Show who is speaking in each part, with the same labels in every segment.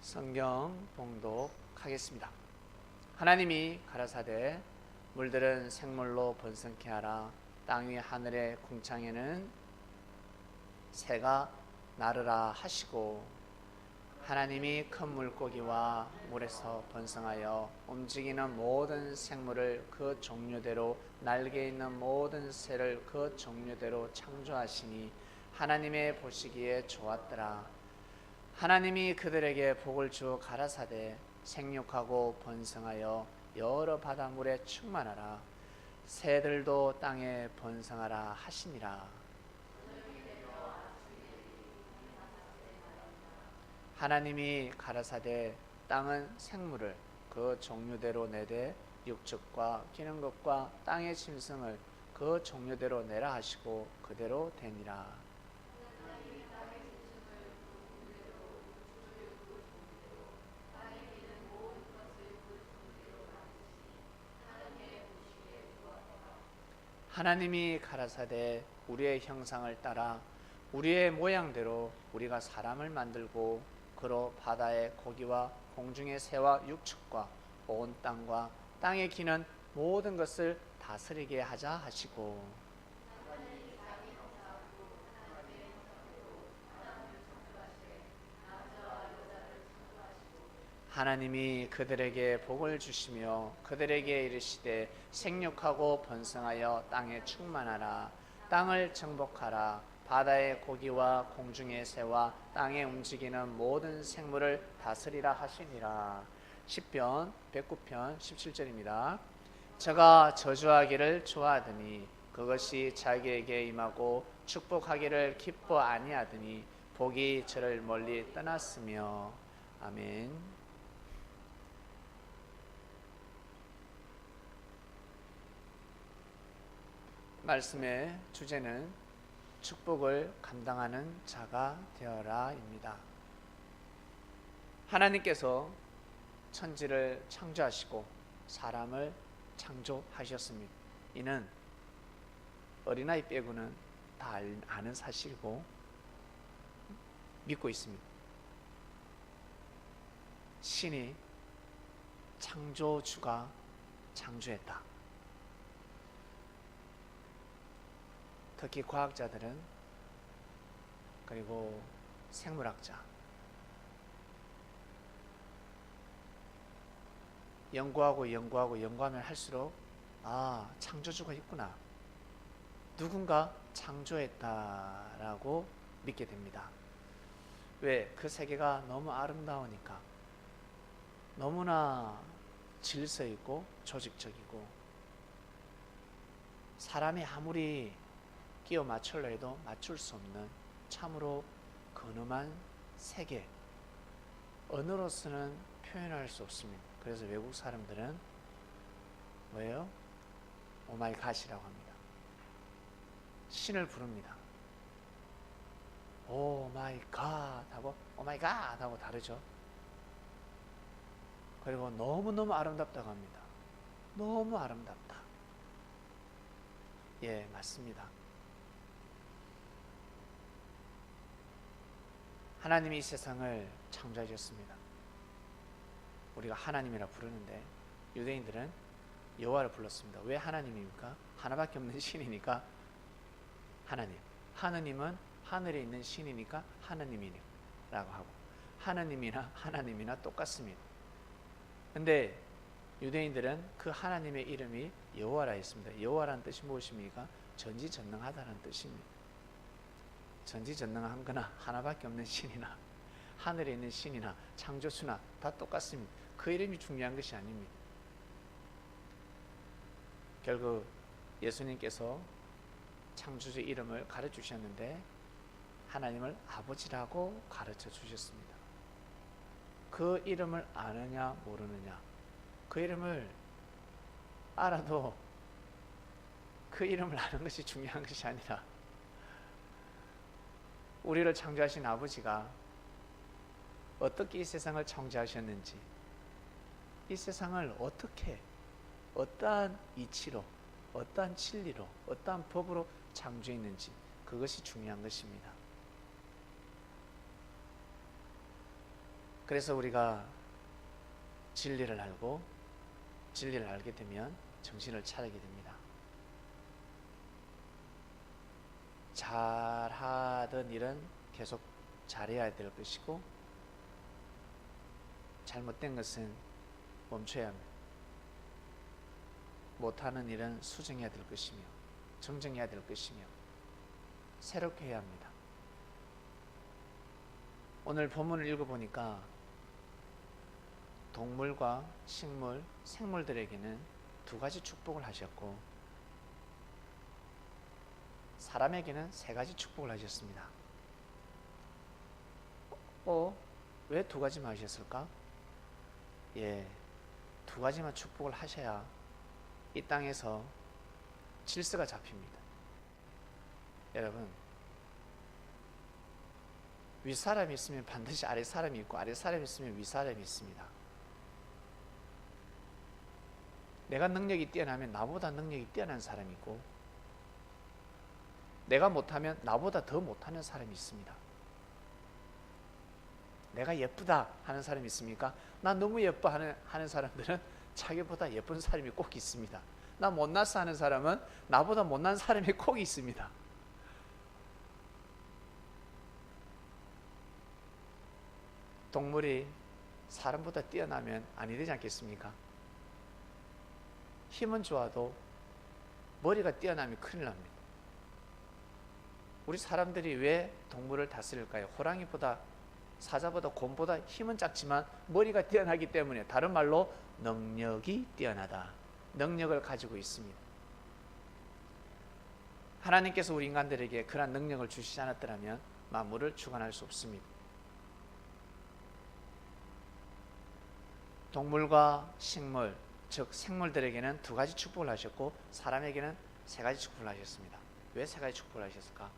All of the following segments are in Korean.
Speaker 1: 성경 봉독하겠습니다. 하나님이 가라사대 물들은 생물로 번성케 하라. 땅 위 하늘의 궁창에는 새가 나르라 하시고, 하나님이 큰 물고기와 물에서 번성하여 움직이는 모든 생물을 그 종류대로, 날개 있는 모든 새를 그 종류대로 창조하시니 하나님의 보시기에 좋았더라. 하나님이 그들에게 복을 주어 가라사대 생육하고 번성하여 여러 바닷물에 충만하라. 새들도 땅에 번성하라 하시니라. 하나님이 가라사대 땅은 생물을 그 종류대로 내되 육축과 기는 것과 땅의 짐승을 그 종류대로 내라 하시고 그대로 되니라. 하나님이 가라사대 우리의 형상을 따라 우리의 모양대로 우리가 사람을 만들고 그로 바다의 고기와 공중의 새와 육축과 온 땅과 땅에 기는 모든 것을 다스리게 하자 하시고, 하나님이 그들에게 복을 주시며 그들에게 이르시되 생육하고 번성하여 땅에 충만하라. 땅을 정복하라. 바다의 고기와 공중의 새와 땅에 움직이는 모든 생물을 다스리라 하시니라. 시편 109편 17절입니다. 저가 저주하기를 좋아하더니 그것이 자기에게 임하고 축복하기를 기뻐 아니하더니 복이 저를 멀리 떠났으며. 아멘. 말씀의 주제는 축복을 감당하는 자가 되어라입니다. 하나님께서 천지를 창조하시고 사람을 창조하셨습니다. 이는 어린아이 빼고는 다 아는 사실이고 믿고 있습니다. 신이 창조주가 창조했다. 특히 과학자들은, 그리고 생물학자, 연구하면 할수록 창조주가 있구나, 누군가 창조했다라고 믿게 됩니다. 왜? 그 세계가 너무 아름다우니까. 너무나 질서있고 조직적이고 사람이 아무리 끼워 맞추려 해도 맞출 수 없는 참으로 근엄한 세계, 언어로서는 표현할 수 없습니다. 그래서 외국 사람들은 뭐예요? 오마이갓이라고 합니다. 신을 부릅니다. 오마이갓 하고 오마이갓 하고 다르죠. 그리고 너무너무 아름답다고 합니다. 너무 아름답다. 예, 맞습니다. 하나님이 이 세상을 창조하셨습니다. 우리가 하나님이라 부르는데 유대인들은 여호와를 불렀습니다. 왜 하나님입니까? 하나밖에 없는 신이니까 하나님. 하느님은 하늘에 있는 신이니까 하나님이라고 하고, 하나님이나 똑같습니다. 근데 유대인들은 그 하나님의 이름이 여호와라 했습니다. 여호와라는 뜻이 무엇입니까? 전지전능하다는 뜻입니다. 전지전능한 거나 하나밖에 없는 신이나 하늘에 있는 신이나 창조주나 다 똑같습니다. 그 이름이 중요한 것이 아닙니다. 결국 예수님께서 창조주 이름을 가르쳐 주셨는데 하나님을 아버지라고 가르쳐 주셨습니다. 그 이름을 아느냐 모르느냐, 그 이름을 알아도 그 이름을 아는 것이 중요한 것이 아니라 우리를 창조하신 아버지가 어떻게 이 세상을 창조하셨는지, 이 세상을 어떻게, 어떠한 이치로, 어떠한 진리로, 어떠한 법으로 창조했는지, 그것이 중요한 것입니다. 그래서 우리가 진리를 알고 진리를 알게 되면 정신을 차리게 됩니다. 잘하던 일은 계속 잘해야 될 것이고 잘못된 것은 멈춰야 합니다. 못하는 일은 수정해야 될 것이며 정정해야 될 것이며 새롭게 해야 합니다. 오늘 본문을 읽어보니까 동물과 식물, 생물들에게는 두 가지 축복을 하셨고 사람에게는 세 가지 축복을 하셨습니다. 왜 두 가지만 하셨을까? 두 가지만 축복을 하셔야 이 땅에서 질서가 잡힙니다. 여러분, 윗사람이 있으면 반드시 아랫사람이 있고 아랫사람이 있으면 윗사람이 있습니다. 내가 능력이 뛰어나면 나보다 능력이 뛰어난 사람이 있고 내가 못하면 나보다 더 못하는 사람이 있습니다. 내가 예쁘다 하는 사람이 있습니까? 나 너무 예뻐 하는 사람들은 자기보다 예쁜 사람이 꼭 있습니다. 나 못났어 하는 사람은 나보다 못난 사람이 꼭 있습니다. 동물이 사람보다 뛰어나면 아니 되지 않겠습니까? 힘은 좋아도 머리가 뛰어나면 큰일 납니다. 우리 사람들이 왜 동물을 다스릴까요? 호랑이보다, 사자보다, 곰보다 힘은 작지만 머리가 뛰어나기 때문에, 다른 말로 능력이 뛰어나다, 능력을 가지고 있습니다. 하나님께서 우리 인간들에게 그러한 능력을 주시지 않았더라면 만물을 주관할 수 없습니다. 동물과 식물, 즉 생물들에게는 두 가지 축복을 하셨고 사람에게는 세 가지 축복을 하셨습니다. 왜 세 가지 축복을 하셨을까?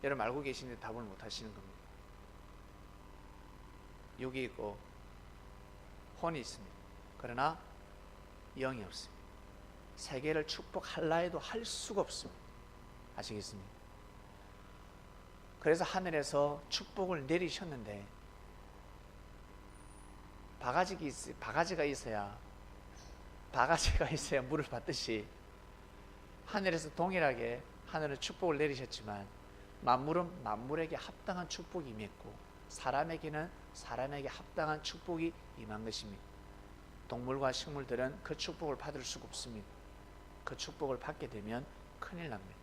Speaker 1: 여러분 알고 계시는데 답을 못 하시는 겁니다. 육이 있고 혼이 있습니다. 그러나 영이 없습니다. 세 개를 축복할라 해도 할 수가 없습니다. 아시겠습니까? 그래서 하늘에서 축복을 내리셨는데 바가지가 있어야 물을 받듯이 하늘에서 동일하게 하늘은 축복을 내리셨지만 만물은 만물에게 합당한 축복이 임했고 사람에게는 사람에게 합당한 축복이 임한 것입니다. 동물과 식물들은 그 축복을 받을 수가 없습니다. 그 축복을 받게 되면 큰일 납니다.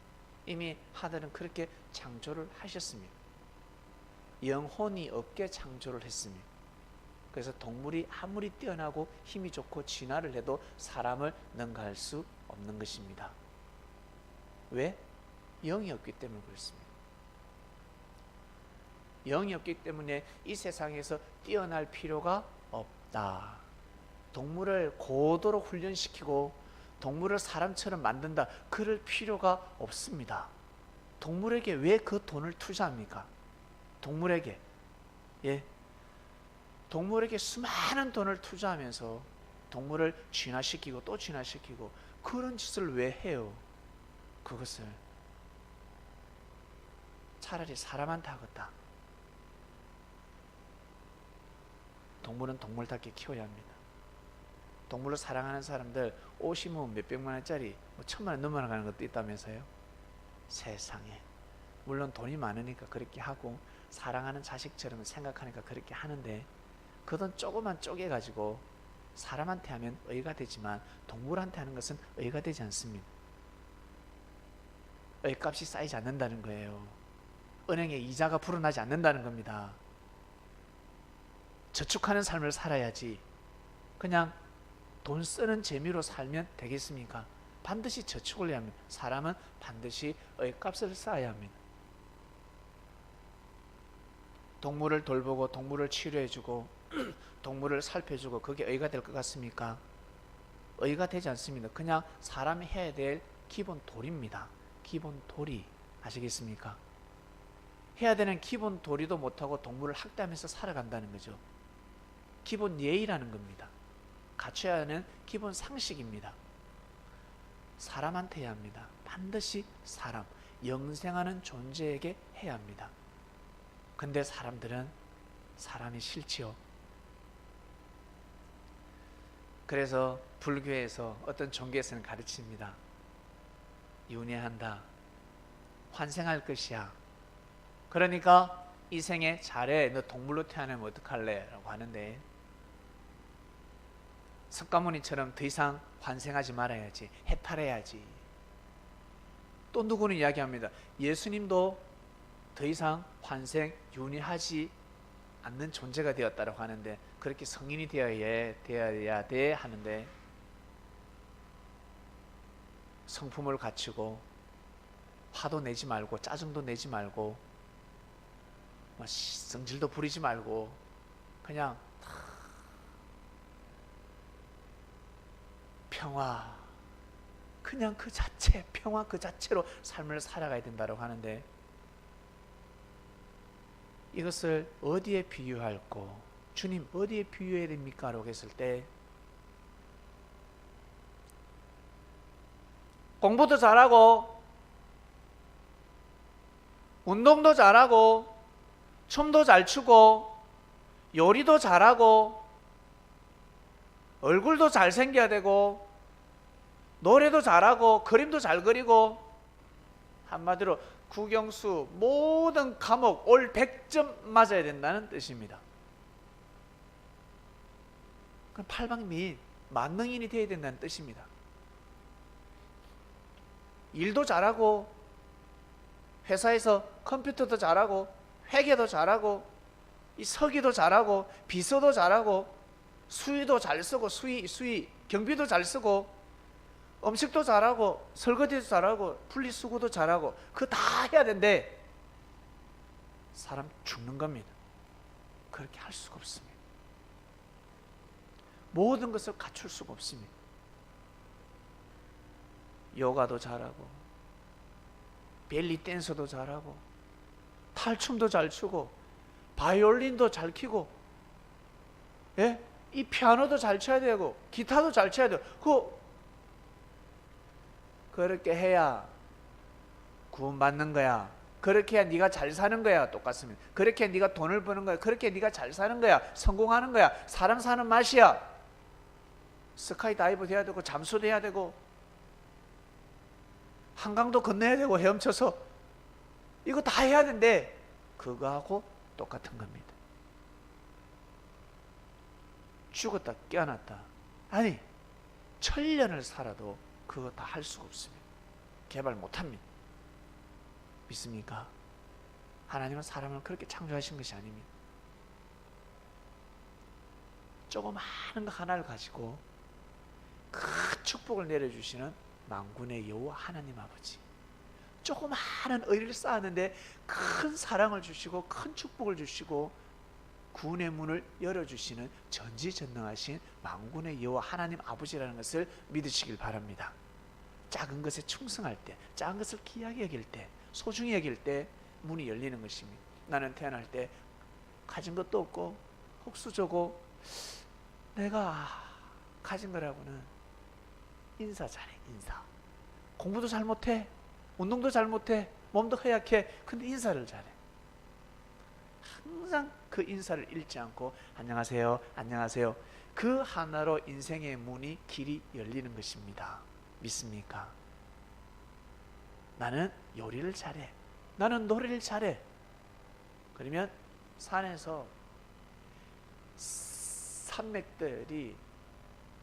Speaker 1: 이미 하늘은 그렇게 창조를 하셨습니다. 영혼이 없게 창조를 했습니다. 그래서 동물이 아무리 뛰어나고 힘이 좋고 진화를 해도 사람을 능가할 수 없는 것입니다. 왜? 영이 없기 때문에 그렇습니다. 영이 없기 때문에 이 세상에서 뛰어날 필요가 없다. 동물을 고도로 훈련시키고 동물을 사람처럼 만든다, 그럴 필요가 없습니다. 동물에게 왜 그 돈을 투자합니까? 동물에게 수많은 돈을 투자하면서 동물을 진화시키고 또 진화시키고 그런 짓을 왜 해요? 그것을 차라리 사람한테 하겠다. 동물은 동물답게 키워야 합니다. 동물을 사랑하는 사람들 옷이 뭐 몇백만 원짜리, 뭐 1000만 원 넘어가는 것도 있다면서요. 세상에. 물론 돈이 많으니까 그렇게 하고 사랑하는 자식처럼 생각하니까 그렇게 하는데 그 돈 조금만 쪼개가지고 사람한테 하면 의가 되지만 동물한테 하는 것은 의가 되지 않습니다. 의값이 쌓이지 않는다는 거예요. 은행에 이자가 불어나지 않는다는 겁니다. 저축하는 삶을 살아야지 그냥 돈 쓰는 재미로 살면 되겠습니까? 반드시 저축을 해야 합니다. 사람은 반드시 의값을 쌓아야 합니다. 동물을 돌보고 동물을 치료해주고 동물을 살펴주고 그게 의가 될 것 같습니까? 의가 되지 않습니다. 그냥 사람이 해야 될 기본 도리입니다. 기본 도리. 아시겠습니까? 해야 되는 기본 도리도 못하고 동물을 학대하면서 살아간다는 거죠. 기본 예의라는 겁니다. 갖춰야 하는 기본 상식입니다. 사람한테 해야 합니다. 반드시 사람, 영생하는 존재에게 해야 합니다. 근데 사람들은 사람이 싫지요. 그래서 불교에서 어떤 종교에서는 가르칩니다. 윤회한다. 환생할 것이야. 그러니까 이 생에 잘해. 너 동물로 태어나면 어떡할래? 라고 하는데, 석가모니처럼 더 이상 환생하지 말아야지. 해탈해야지. 또 누구는 이야기합니다. 예수님도 더 이상 환생, 윤회하지 않는 존재가 되었다고 하는데, 그렇게 성인이 되어야 돼 하는데, 성품을 갖추고 화도 내지 말고 짜증도 내지 말고 성질도 부리지 말고 그냥 평화, 그냥 그 자체, 평화 그 자체로 삶을 살아가야 된다고 하는데, 이것을 어디에 비유할고, 주님 어디에 비유해야 됩니까? 라고 했을 때, 공부도 잘하고 운동도 잘하고 춤도 잘 추고 요리도 잘하고 얼굴도 잘생겨야 되고 노래도 잘하고 그림도 잘 그리고, 한마디로 국영수 모든 과목 올 100점 맞아야 된다는 뜻입니다. 그럼 팔방미인 만능인이 되어야 된다는 뜻입니다. 일도 잘하고 회사에서 컴퓨터도 잘하고 회계도 잘하고 이 서기도 잘하고 비서도 잘하고 수의도 잘 쓰고 수의 경비도 잘 쓰고 음식도 잘하고 설거지도 잘하고 분리수거도 잘하고 그거 다 해야 된대. 사람 죽는 겁니다. 그렇게 할 수가 없습니다. 모든 것을 갖출 수가 없습니다. 요가도 잘하고 벨리 댄서도 잘하고 탈춤도 잘 추고 바이올린도 잘 키고, 예? 이 피아노도 잘 쳐야 되고 기타도 잘 쳐야 되고, 그렇게 해야 구원받는 거야. 그렇게 해야 네가 잘 사는 거야. 똑같습니다. 그렇게 해야 네가 돈을 버는 거야. 그렇게 해야 네가 잘 사는 거야. 성공하는 거야. 사람 사는 맛이야. 스카이 다이브도 해야 되고 잠수도 해야 되고 한강도 건너야 되고 헤엄쳐서 이거 다 해야 되는데, 그거하고 똑같은 겁니다. 죽었다 깨어났다, 아니 천년을 살아도 그거 다 할 수가 없습니다. 개발 못합니다. 믿습니까? 하나님은 사람을 그렇게 창조하신 것이 아닙니다. 조그마한 거 하나를 가지고 큰 축복을 내려주시는 만군의 여호와 하나님 아버지, 조그마한 의를 쌓았는데 큰 사랑을 주시고 큰 축복을 주시고 구원의 문을 열어주시는 전지전능하신 만군의 여호와 하나님 아버지라는 것을 믿으시길 바랍니다. 작은 것에 충성할 때, 작은 것을 귀하게 여길 때, 소중히 여길 때 문이 열리는 것입니다. 나는 태어날 때 가진 것도 없고 흙수저고, 내가 가진 거라고는 인사 잘해. 인사. 공부도 잘 못해, 운동도 잘 못해, 몸도 허약해. 근데 인사를 잘해. 항상 그 인사를 잃지 않고 안녕하세요, 안녕하세요. 그 하나로 인생의 문이 길이 열리는 것입니다. 믿습니까? 나는 요리를 잘해, 나는 노래를 잘해. 그러면 산에서 산맥들이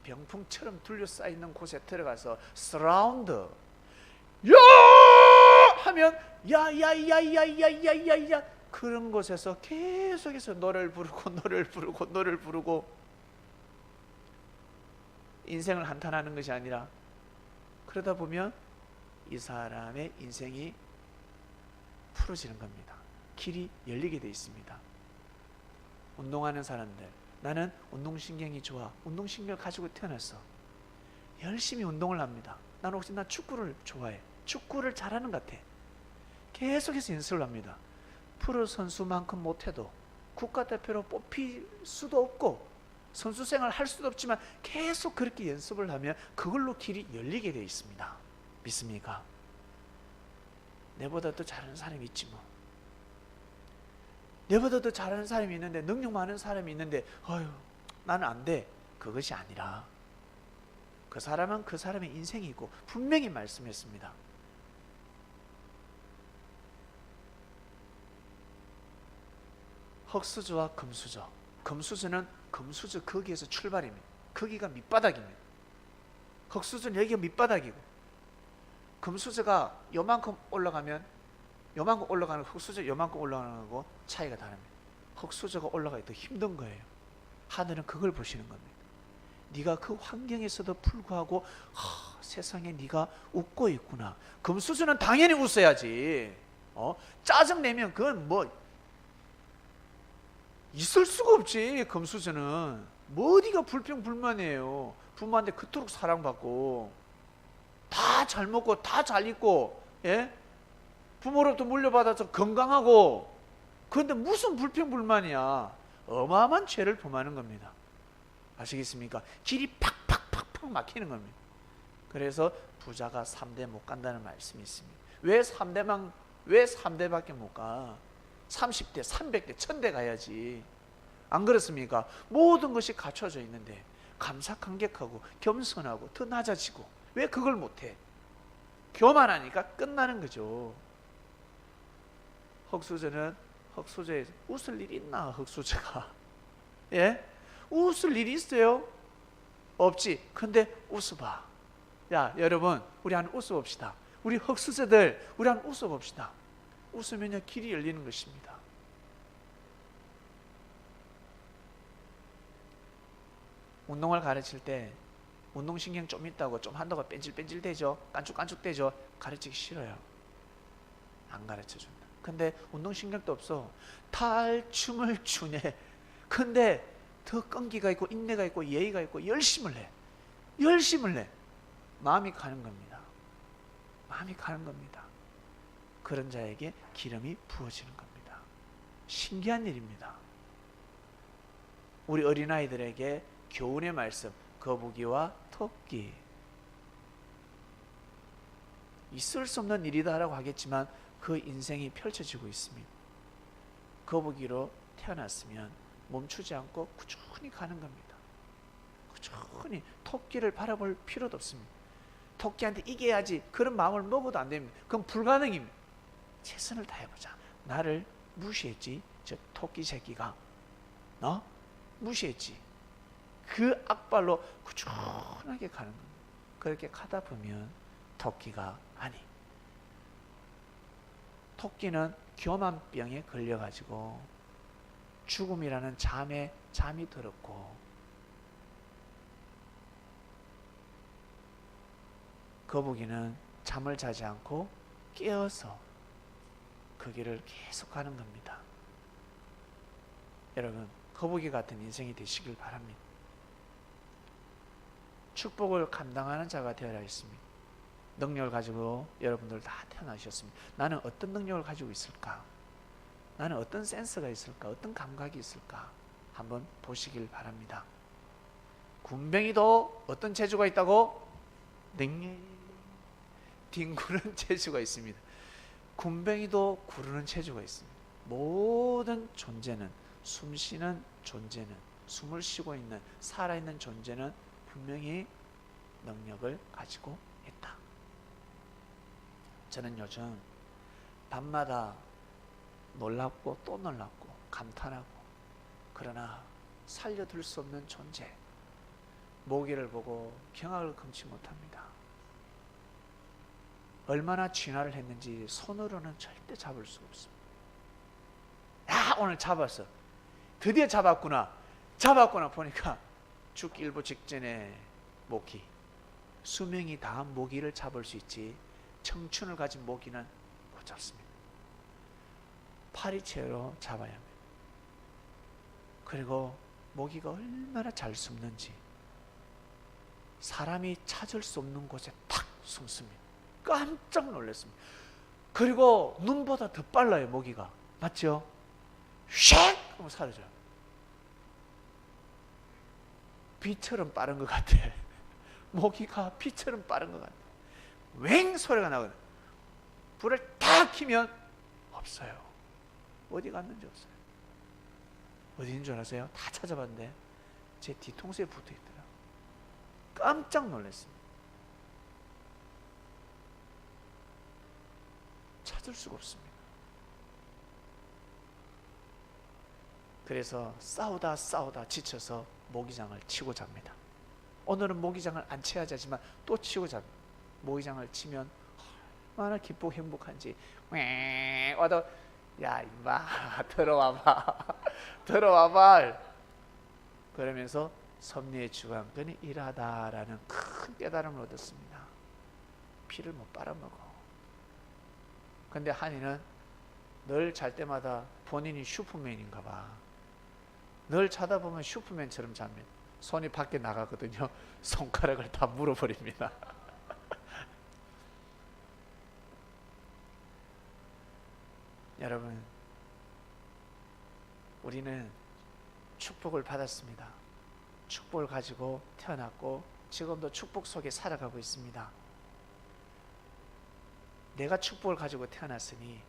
Speaker 1: 병풍처럼 둘러싸이는 곳에 들어가서 서라운드 야 하면 야야야야야야야야 그런 곳에서 계속해서 노래를 부르고 인생을 한탄하는 것이 아니라, 그러다 보면 이 사람의 인생이 풀어지는 겁니다. 길이 열리게 되어 있습니다. 운동하는 사람들, 나는 운동신경이 좋아, 운동신경을 가지고 태어났어. 열심히 운동을 합니다. 나는 혹시 나 축구를 좋아해, 축구를 잘하는 것 같아. 계속해서 연습을 합니다. 프로 선수만큼 못해도 국가대표로 뽑힐 수도 없고 선수 생활 할 수도 없지만 계속 그렇게 연습을 하면 그걸로 길이 열리게 되어 있습니다. 믿습니까? 내보다 더 잘하는 사람이 있지 뭐. 내보다 더 잘하는 사람이 있는데, 능력 많은 사람이 있는데 아유 나는 안 돼. 그것이 아니라 그 사람은 그 사람의 인생이 있고 분명히 말씀했습니다. 흙수저와 금수저. 금수저는 금수저 거기에서 출발입니다. 거기가 밑바닥입니다. 흙수저는 여기가 밑바닥이고, 금수저가 요만큼 올라가면 요만큼 올라가는 흙수저 요만큼 올라가는 거고 차이가 다릅니다. 흙수저가 올라가기 더 힘든 거예요. 하늘은 그걸 보시는 겁니다. 네가 그 환경에서도 불구하고 세상에 네가 웃고 있구나. 금수저는 당연히 웃어야지. 짜증내면 그건 뭐 있을 수가 없지. 금수저는 뭐 어디가 불평불만이에요. 부모한테 그토록 사랑받고 다 잘 먹고 다 잘 입고, 예? 부모로부터 물려받아서 건강하고, 그런데 무슨 불평불만이야. 어마어마한 죄를 범하는 겁니다. 아시겠습니까? 길이 팍팍팍팍 막히는 겁니다. 그래서 부자가 3대 못 간다는 말씀이 있습니다. 왜 3대밖에 못 가? 30대, 300대, 1000대 가야지. 안 그렇습니까? 모든 것이 갖춰져 있는데 감사감격하고 겸손하고 더 낮아지고 왜 그걸 못해? 교만하니까 끝나는 거죠. 흙수저는 흙수저에서 웃을 일이 있나? 흙수저가, 예? 웃을 일이 있어요? 없지. 근데 웃어봐. 야 여러분, 우리 한번 웃어봅시다. 우리 흙수저들 우리 한번 웃어봅시다. 웃으면요 길이 열리는 것입니다. 운동을 가르칠 때 운동신경 좀 있다고 좀 한다고 뺀질뺀질 되죠. 깐죽깐죽 되죠. 가르치기 싫어요. 안 가르쳐준다. 근데 운동신경도 없어. 탈춤을 추네. 근데 더 끈기가 있고 인내가 있고 예의가 있고 열심을 해. 마음이 가는 겁니다. 마음이 가는 겁니다. 그런 자에게 기름이 부어지는 겁니다. 신기한 일입니다. 우리 어린아이들에게 교훈의 말씀, 거북이와 토끼. 있을 수 없는 일이다라고 하겠지만 그 인생이 펼쳐지고 있습니다. 거북이로 태어났으면 멈추지 않고 꾸준히 가는 겁니다. 꾸준히. 토끼를 바라볼 필요도 없습니다. 토끼한테 이겨야지 그런 마음을 먹어도 안 됩니다. 그건 불가능입니다. 최선을 다해보자. 나를 무시했지, 저 토끼 새끼가. 너 무시했지. 그 악발로 꾸준하게 가는 겁니다. 그렇게 가다 보면 토끼가 아니. 토끼는 교만병에 걸려가지고 죽음이라는 잠이 들었고, 거북이는 잠을 자지 않고 깨어서 그 길을 계속 가는 겁니다. 여러분, 거북이 같은 인생이 되시길 바랍니다. 축복을 감당하는 자가 되어야 했습니다. 능력을 가지고 여러분들 다 태어나셨습니다. 나는 어떤 능력을 가지고 있을까? 나는 어떤 센스가 있을까? 어떤 감각이 있을까? 한번 보시길 바랍니다. 군뱅이도 어떤 재주가 있다고? 뒹구는 재주가 있습니다. 군뱅이도 구르는 재주가 있습니다. 모든 존재는, 숨쉬는 존재는, 숨을 쉬고 있는 살아있는 존재는 분명히 능력을 가지고 있다. 저는 요즘 밤마다 놀랍고 또 놀랍고 감탄하고, 그러나 살려둘 수 없는 존재, 모기를 보고 경악을 금치 못합니다. 얼마나 진화를 했는지 손으로는 절대 잡을 수가 없습니다. 야, 오늘 잡았어. 드디어 잡았구나. 보니까 죽기 일보 직전에 모기. 수명이 다한 모기를 잡을 수 있지 청춘을 가진 모기는 못 잡습니다. 파리채로 잡아야 합니다. 그리고 모기가 얼마나 잘 숨는지 사람이 찾을 수 없는 곳에 탁 숨습니다. 깜짝 놀랐습니다. 그리고 눈보다 더 빨라요, 모기가. 맞죠? 샥! 하고 사라져요. 비처럼 빠른 것 같아. 모기가 비처럼 빠른 것 같아. 웽 소리가 나거든. 불을 탁 켜면 없어요. 어디 갔는지 없어요. 어디인 줄 아세요? 다 찾아봤는데 제 뒤통수에 붙어 있더라. 깜짝 놀랐습니다. 찾을 수가 없습니다. 그래서 싸우다 지쳐서 모기장을 치고 잡니다. 오늘은 모기장을 안 쳐야 자지만 또 치고 잡니다. 모기장을 치면 얼마나 기쁘고 행복한지 와도 야 임마 들어와봐 그러면서 섭리의 주관권이 일하다라는 큰 깨달음을 얻었습니다. 피를 못 빨아먹어. 근데 한이는 늘 잘 때마다 본인이 슈퍼맨인가 봐. 늘 자다 보면 슈퍼맨처럼 잡니다. 손이 밖에 나가거든요. 손가락을 다 물어버립니다. 여러분, 우리는 축복을 받았습니다. 축복을 가지고 태어났고 지금도 축복 속에 살아가고 있습니다. 내가 축복을 가지고 태어났으니,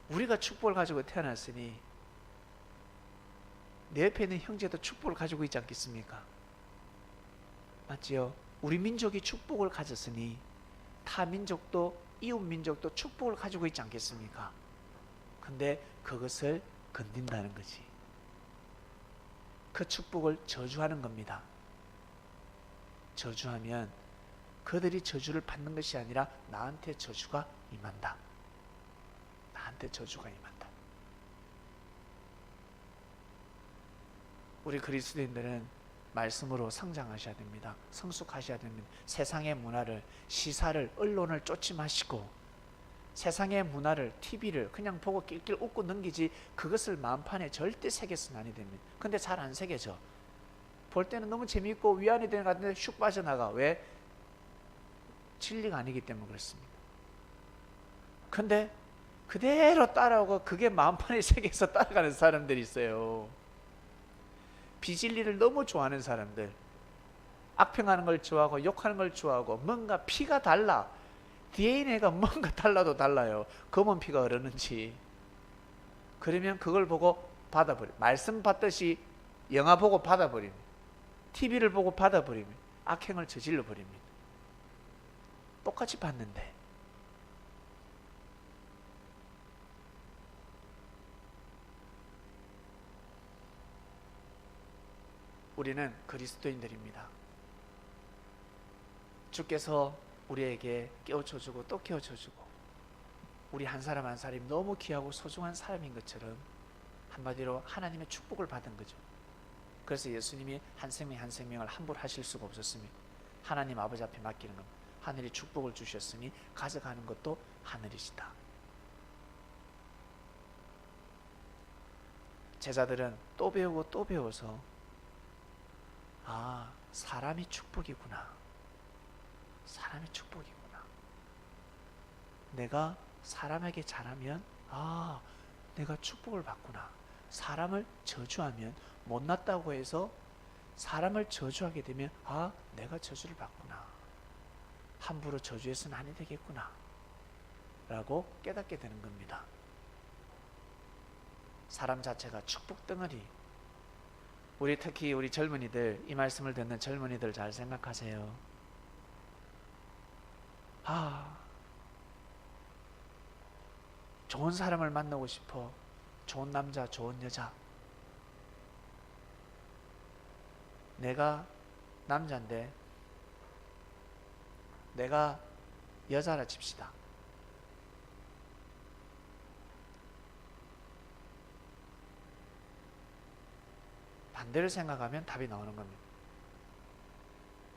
Speaker 1: 우리가 축복을 가지고 태어났으니 내 옆에 있는 형제도 축복을 가지고 있지 않겠습니까? 맞지요? 우리 민족이 축복을 가졌으니 타 민족도 이웃 민족도 축복을 가지고 있지 않겠습니까? 근데 그것을 건든다는 거지. 그 축복을 저주하는 겁니다. 저주하면 그들이 저주를 받는 것이 아니라 나한테 저주가 임한다. 나한테 저주가 임한다. 우리 그리스도인들은 말씀으로 성장하셔야 됩니다. 성숙하셔야 됩니다. 세상의 문화를, 시사를, 언론을 쫓지 마시고 세상의 문화를, TV를 그냥 보고 낄낄 웃고 넘기지 그것을 마음판에 절대 새겨서는 아니 됩니다. 근데 잘 안 새겨져. 볼 때는 너무 재미있고 위안이 되는 것 같은데 슉 빠져나가. 왜? 진리가 아니기 때문에 그렇습니다. 근데 그대로 따라오고 그게 마음판에 새겨서 따라가는 사람들이 있어요. 비진리를 너무 좋아하는 사람들, 악평하는 걸 좋아하고 욕하는 걸 좋아하고 뭔가 피가 달라. DNA가 뭔가 달라도 달라요. 검은 피가 흐르는지. 그러면 그걸 보고 받아버려. 말씀 받듯이 영화 보고 받아버립니다. TV를 보고 받아버립니다. 악행을 저질러 버립니다. 똑같이 받는데. 우리는 그리스도인들입니다. 주께서 우리에게 깨우쳐주고 또 깨우쳐주고 우리 한 사람 한 사람이 너무 귀하고 소중한 사람인 것처럼 한마디로 하나님의 축복을 받은 거죠. 그래서 예수님이 한 생명 한 생명을 함부로 하실 수가 없었습니다. 하나님 아버지 앞에 맡기는 겁니다. 하늘이 축복을 주셨으니 가져가는 것도 하늘이시다. 제자들은 또 배우고 또 배워서 아, 사람이 축복이구나. 사람이 축복이구나. 내가 사람에게 잘하면 아, 내가 축복을 받구나. 사람을 저주하면 못났다고 해서 사람을 저주하게 되면 아, 내가 저주를 받구나. 함부로 저주해서는 아니 되겠구나 라고 깨닫게 되는 겁니다. 사람 자체가 축복 덩어리. 우리 특히 우리 젊은이들, 이 말씀을 듣는 젊은이들 잘 생각하세요. 아, 좋은 사람을 만나고 싶어. 좋은 남자, 좋은 여자. 내가 남자인데 내가 여자라 칩시다. 반대로 생각하면 답이 나오는 겁니다.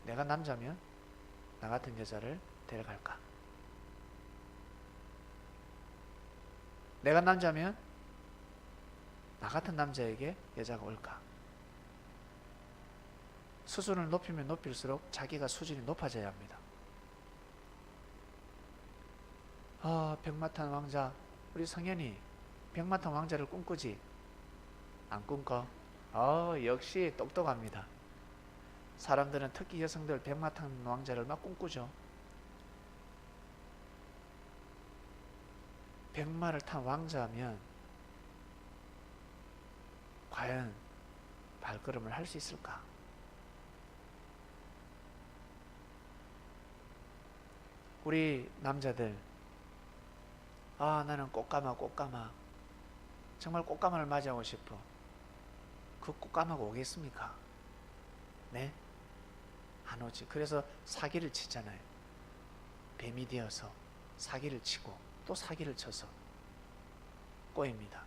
Speaker 1: 내가 남자면 나 같은 여자를 데려갈까? 내가 남자면 나 같은 남자에게 여자가 올까? 수준을 높이면 높일수록 자기가 수준이 높아져야 합니다. 아, 백마탄 왕자, 우리 성현이 백마탄 왕자를 꿈꾸지? 안 꿈꿔? 역시 똑똑합니다. 사람들은 특히 여성들 백마탄 왕자를 막 꿈꾸죠. 백마를 탄 왕자면 과연 발걸음을 할 수 있을까? 우리 남자들, 나는 꽃가마 정말 꽃가마를 맞이하고 싶어. 그 꽃가마가 오겠습니까? 네? 안 오지. 그래서 사기를 치잖아요. 뱀이 되어서 사기를 치고 또 사기를 쳐서 꼬입니다.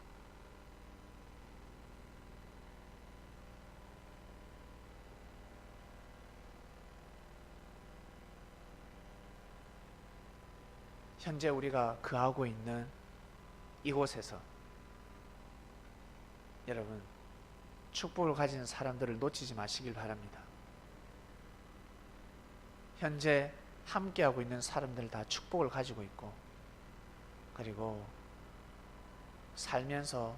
Speaker 1: 현재 우리가 거하고 있는 이곳에서 여러분 축복을 가진 사람들을 놓치지 마시길 바랍니다. 현재 함께하고 있는 사람들 다 축복을 가지고 있고, 그리고 살면서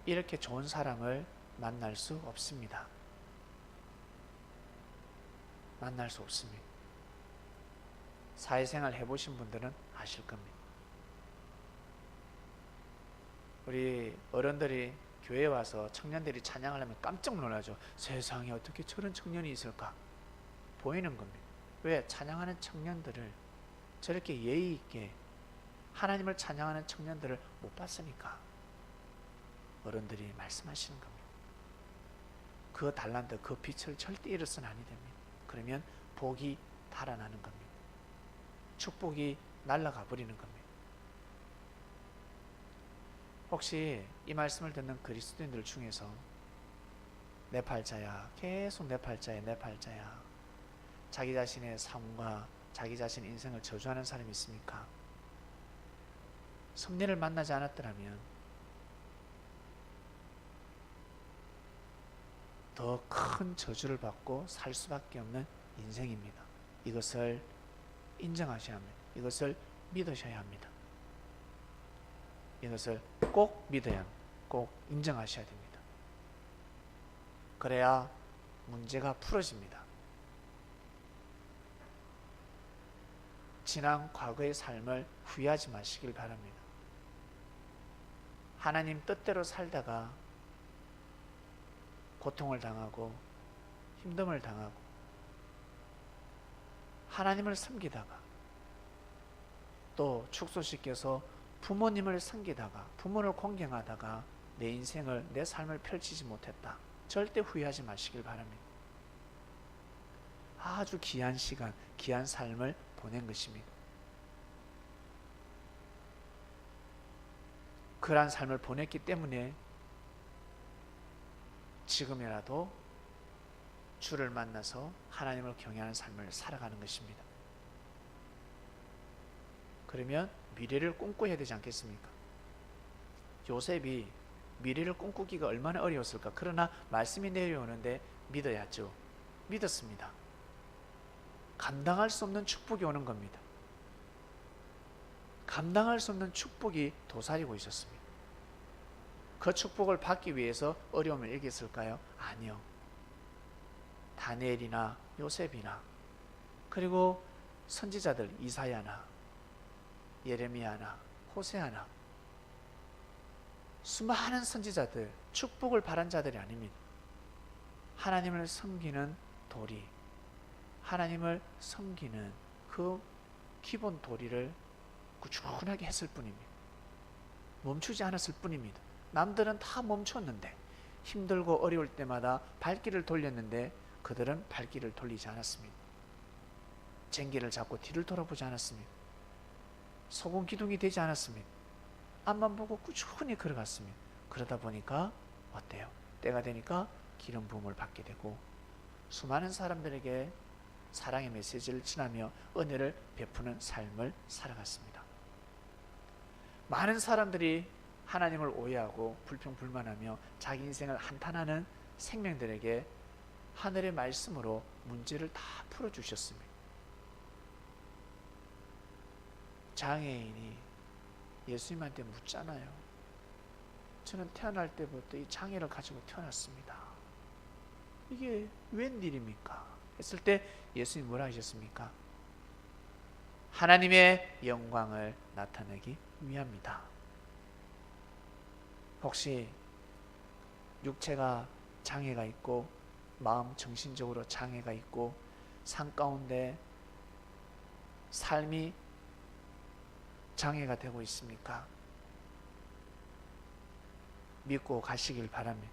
Speaker 1: 이렇게 좋은 사람을 만날 수 없습니다. 만날 수 없습니다. 사회생활 해보신 분들은 아실 겁니다. 우리 어른들이 교회에 와서 청년들이 찬양을 하면 깜짝 놀라죠. 세상에 어떻게 저런 청년이 있을까? 보이는 겁니다. 왜? 찬양하는 청년들을, 저렇게 예의 있게 하나님을 찬양하는 청년들을 못 봤으니까 어른들이 말씀하시는 겁니다. 그 달란트, 그 빛을 절대 잃어서는 아니 됩니다. 그러면 복이 달아나는 겁니다. 축복이 날아가 버리는 겁니다. 혹시 이 말씀을 듣는 그리스도인들 중에서 내 팔자야, 계속 내 팔자야, 내 팔자야, 자기 자신의 삶과 자기 자신의 인생을 저주하는 사람이 있습니까? 섭리를 만나지 않았더라면 더 큰 저주를 받고 살 수밖에 없는 인생입니다. 이것을 인정하셔야 합니다. 이것을 믿으셔야 합니다. 이것을 꼭 믿어야 합니다. 꼭 인정하셔야 됩니다. 그래야 문제가 풀어집니다. 지난 과거의 삶을 후회하지 마시길 바랍니다. 하나님 뜻대로 살다가 고통을 당하고 힘듦을 당하고 하나님을 섬기다가 또 축소시켜서 부모님을 섬기다가 부모를 공경하다가 내 인생을, 내 삶을 펼치지 못했다. 절대 후회하지 마시길 바랍니다. 아주 귀한 시간, 귀한 삶을 보낸 것입니다. 그러한 삶을 보냈기 때문에 지금이라도 주를 만나서 하나님을 경외하는 삶을 살아가는 것입니다. 그러면 미래를 꿈꿔야 되지 않겠습니까? 요셉이 미래를 꿈꾸기가 얼마나 어려웠을까? 그러나 말씀이 내려오는데 믿어야죠. 믿었습니다. 감당할 수 없는 축복이 오는 겁니다. 감당할 수 없는 축복이 도사리고 있었습니다. 그 축복을 받기 위해서 어려움을 이겼을까요? 아니요. 다니엘이나 요셉이나 그리고 선지자들 이사야나 예레미야나 호세아나 수많은 선지자들, 축복을 바란 자들이 아닙니다. 하나님을 섬기는 도리, 하나님을 섬기는 그 기본 도리를 꾸준하게 했을 뿐입니다. 멈추지 않았을 뿐입니다. 남들은 다 멈췄는데, 힘들고 어려울 때마다 발길을 돌렸는데 그들은 발길을 돌리지 않았습니다. 쟁기를 잡고 뒤를 돌아보지 않았습니다. 소금 기둥이 되지 않았습니다. 앞만 보고 꾸준히 걸어갔습니다. 그러다 보니까 어때요? 때가 되니까 기름 부음을 받게 되고 수많은 사람들에게 사랑의 메시지를 전하며 은혜를 베푸는 삶을 살아갔습니다. 많은 사람들이 하나님을 오해하고 불평불만하며 자기 인생을 한탄하는 생명들에게 하늘의 말씀으로 문제를 다 풀어주셨습니다. 장애인이 예수님한테 묻잖아요. 저는 태어날 때부터 이 장애를 가지고 태어났습니다. 이게 웬일입니까? 했을 때 예수님이 뭐라 하셨습니까? 하나님의 영광을 나타내기 위함이다. 혹시 육체가 장애가 있고 마음 정신적으로 장애가 있고 삶 가운데 삶이 장애가 되고 있습니까? 믿고 가시길 바랍니다.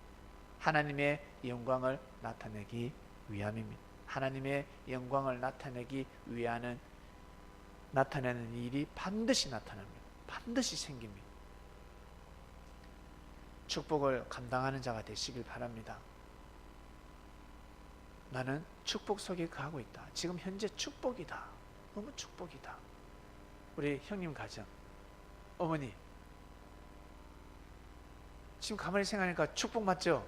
Speaker 1: 하나님의 영광을 나타내기 위함입니다. 하나님의 영광을 나타내기 위하는 나타내는 일이 반드시 나타납니다. 반드시 생깁니다. 축복을 감당하는 자가 되시길 바랍니다. 나는 축복 속에 거하고 있다. 지금 현재 축복이다. 너무 축복이다. 우리 형님 가정, 어머니, 지금 가만히 생각하니까 축복 맞죠?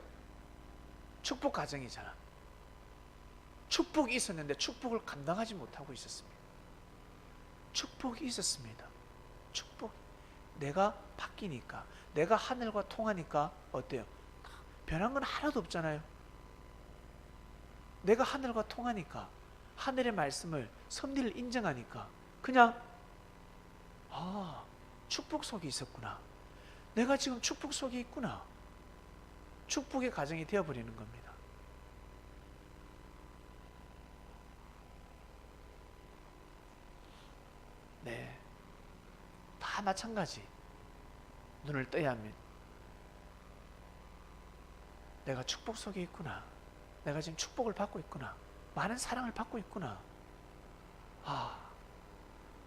Speaker 1: 축복 가정이잖아. 축복이 있었는데 축복을 감당하지 못하고 있었습니다. 축복이 있었습니다. 축복. 내가 바뀌니까, 내가 하늘과 통하니까 어때요? 변한 건 하나도 없잖아요. 내가 하늘과 통하니까, 하늘의 말씀을, 섭리를 인정하니까 그냥 축복 속에 있었구나. 내가 지금 축복 속에 있구나. 축복의 가정이 되어버리는 겁니다. 네, 다 마찬가지. 눈을 떠야 합니다. 내가 축복 속에 있구나. 내가 지금 축복을 받고 있구나. 많은 사랑을 받고 있구나.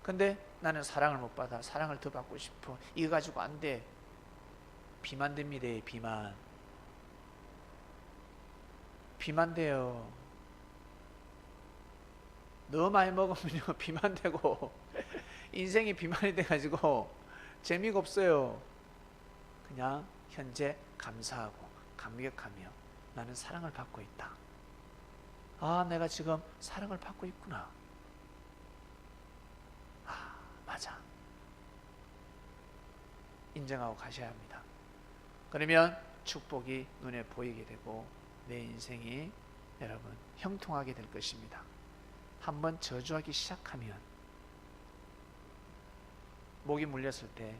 Speaker 1: 근데 나는 사랑을 못 받아. 사랑을 더 받고 싶어. 이거 가지고 안 돼. 비만 됩니다. 비만. 비만 돼요. 너무 많이 먹으면요 비만 되고 인생이 비만이 돼가지고 재미가 없어요. 그냥 현재 감사하고 감격하며 나는 사랑을 받고 있다. 내가 지금 사랑을 받고 있구나. 맞아. 인정하고 가셔야 합니다. 그러면 축복이 눈에 보이게 되고 내 인생이 여러분 형통하게 될 것입니다. 한번 저주하기 시작하면 목이 물렸을 때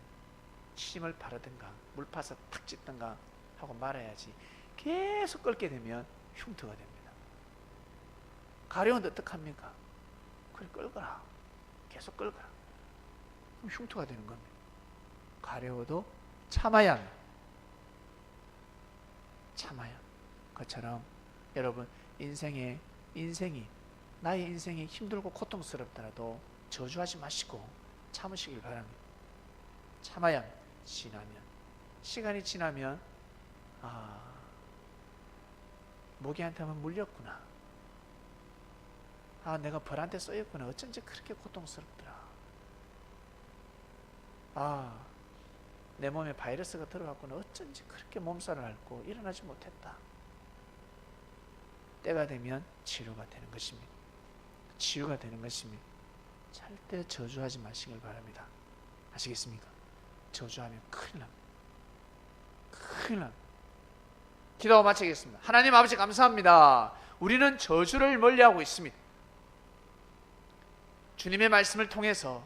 Speaker 1: 침을 바르든가 물 파서 탁 찢든가 하고 말아야지. 계속 끓게 되면 흉터가 됩니다. 가려운데 어떡합니까? 그래 끌거라. 계속 끌거라. 그럼 흉터가 되는 겁니다. 가려워도 참아야 합니다. 참아야. 그처럼 여러분 인생이 나의 인생이 힘들고 고통스럽더라도 저주하지 마시고 참으시길 바랍니다. 참아야 합니다. 시간이 지나면 모기한테 한번 물렸구나. 내가 벌한테 쏘였구나. 어쩐지 그렇게 고통스럽더라. 내 몸에 바이러스가 들어갔구나. 어쩐지 그렇게 몸살을 앓고 일어나지 못했다. 때가 되면 치료가 되는 것입니다. 치유가 되는 것입니다. 절대 저주하지 마시길 바랍니다. 아시겠습니까? 저주하면 큰일 납니다. 큰일 납니다. 기도하고 마치겠습니다. 하나님 아버지 감사합니다. 우리는 저주를 멀리하고 있습니다. 주님의 말씀을 통해서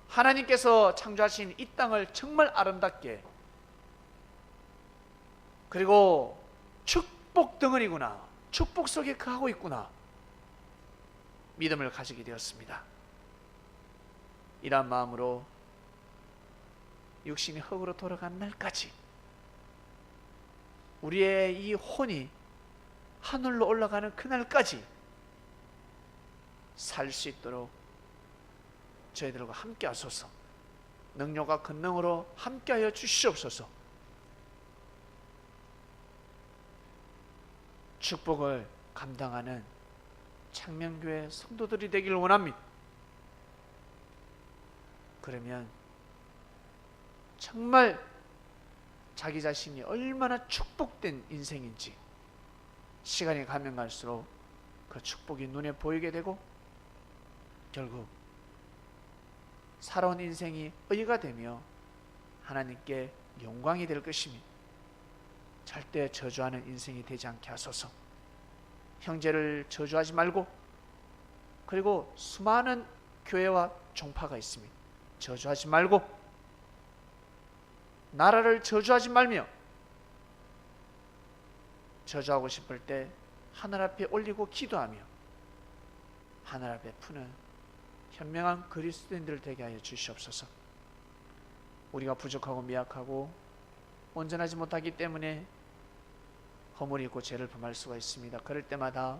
Speaker 1: 하나님께서 창조하신 이 땅을 정말 아름답게, 그리고 축복 덩어리구나, 축복 속에 거하고 있구나 믿음을 가지게 되었습니다. 이러한 마음으로 육신이 흙으로 돌아간 날까지 우리의 이 혼이 하늘로 올라가는 그날까지 살 수 있도록 저희들과 함께 하소서. 능력과 권능으로 함께하여 주시옵소서. 축복을 감당하는 창명교회 성도들이 되기를 원합니다. 그러면 정말 자기 자신이 얼마나 축복된 인생인지 시간이 가면 갈수록 그 축복이 눈에 보이게 되고 결국 살아온 인생이 의가 되며 하나님께 영광이 될 것입니다. 절대 저주하는 인생이 되지 않게 하소서. 형제를 저주하지 말고, 그리고 수많은 교회와 종파가 있습니다. 저주하지 말고, 나라를 저주하지 말며 저주하고 싶을 때 하늘 앞에 올리고 기도하며 하늘 앞에 푸는 현명한 그리스도인들 되게 하여 주시옵소서. 우리가 부족하고 미약하고 온전하지 못하기 때문에 허물이 있고 죄를 범할 수가 있습니다. 그럴 때마다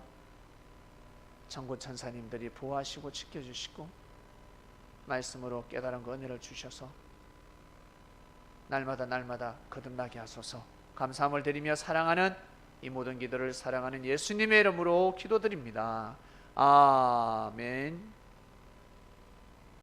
Speaker 1: 천군 천사님들이 보호하시고 지켜주시고 말씀으로 깨달은 그 은혜를 주셔서 날마다 거듭나게 하소서. 감사함을 드리며 사랑하는 이 모든 기도를 사랑하는 예수님의 이름으로 기도드립니다. 아멘.